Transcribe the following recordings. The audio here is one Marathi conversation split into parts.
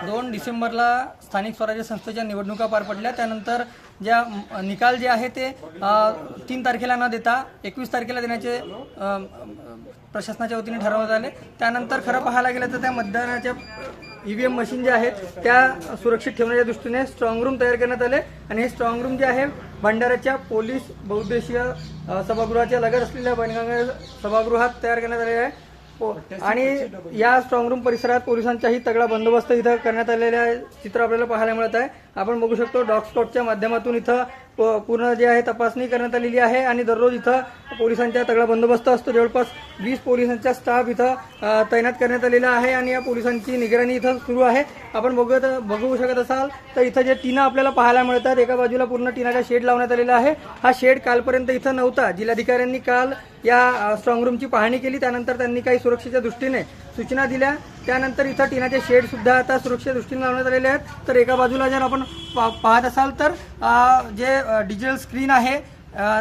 2 डिसेंबरला स्थानिक स्वराज्य संस्थेच्या निवडणुका पार पडल्या। त्यानंतर ज्या निकाल जे आहे ते 3 तारखेला न देता 21 तारखेला देण्याचे प्रशासनाच्या वतीने ठरवण्यात आले। त्यानंतर खरं पाहायला गेलं तर त्या मतदानाच्या EVM मशीन जे आहेत त्या सुरक्षित ठेवण्याच्या दृष्टीने स्ट्रॉंग रूम तयार करण्यात आले आणि हे स्ट्रॉंग रूम जे आहे भंडाऱ्याच्या पोलीस बहुउद्देशीय सभागृहाच्या लगत असलेल्या बनगंगा सभागृहात तयार करण्यात आले आहे आणि या स्ट्रॉंग रूम परिसरात पोलिसांचाही तगडा बंदोबस्त इथं करण्यात आलेला चित्र आपल्याला पाहायला मिळत आहे। आपण बघू शकतो डॉग स्कॉटच्या माध्यमातून इथं पूर्ण जे आहे तपासणी करण्यात आलेली आहे आणि दररोज इथं पोलिसांचा तगडा बंदोबस्त असतो। जवळपास 20 पोलिसांचा स्टाफ इथं तैनात करण्यात आलेला आहे आणि या पोलिसांची निगराणी इथं सुरू आहे। आपण बघू शकत असाल तर इथं जे टीना आपल्याला पाहायला मिळतात, एका बाजूला पूर्ण टीनाचा शेड लावण्यात आलेला आहे। हा शेड कालपर्यंत इथं नव्हता। जिल्हाधिकाऱ्यांनी काल या स्ट्रॉंग रूमची पाहणी केली, त्यानंतर त्यांनी काही सुरक्षेच्या दृष्टीने सूचना दिल्या। त्यानंतर इथं टीनाचे शेड सुद्धा आता सुरक्षेच्या दृष्टीने लावण्यात आलेले आहेत। तर एका बाजूला जर आपण पाहत असाल तर जे डिजिटल स्क्रीन आहे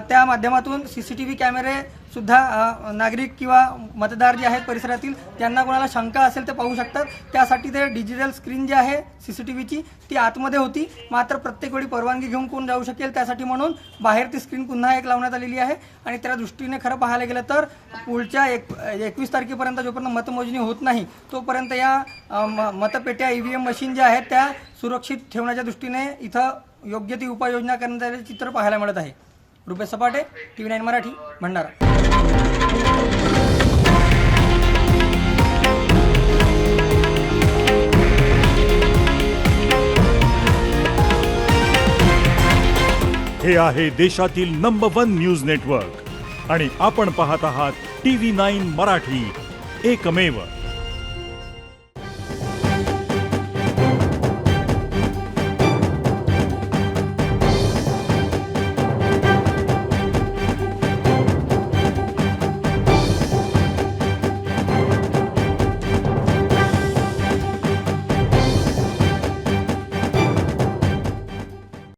त्या माध्यमातून CCTV कॅमेरे सुद्धा नागरिक किंवा मतदार जे आहेत परिसरातील त्यांना कोणाला शंका असेल ते पाहू शकतात। त्यासाठी ते डिजिटल स्क्रीन जी आहे CCTVची ती आतमध्ये होती, मात्र प्रत्येक वेळी परवानगी घेऊन कोण जाऊ शकेल त्यासाठी म्हणून बाहेर ती स्क्रीन पुन्हा एक लावण्यात आलेली आहे आणि त्या दृष्टीने खरं पाहायला गेलं तर पुढच्या 21 तारखेपर्यंत जोपर्यंत मतमोजणी होत नाही तोपर्यंत या मतपेट्या EVM मशीन ज्या आहेत त्या सुरक्षित ठेवण्याच्या दृष्टीने इथं योग्य ती उपाययोजना करण्यात आलेले चित्र पाहायला मिळत आहे। रुपेश सपाटे, TV9 मराठी, भंडारा। हे आहे देशातील नंबर 1 न्यूज नेटवर्क आणि आपण पाहत आहात TV9 मराठी, एकमेव।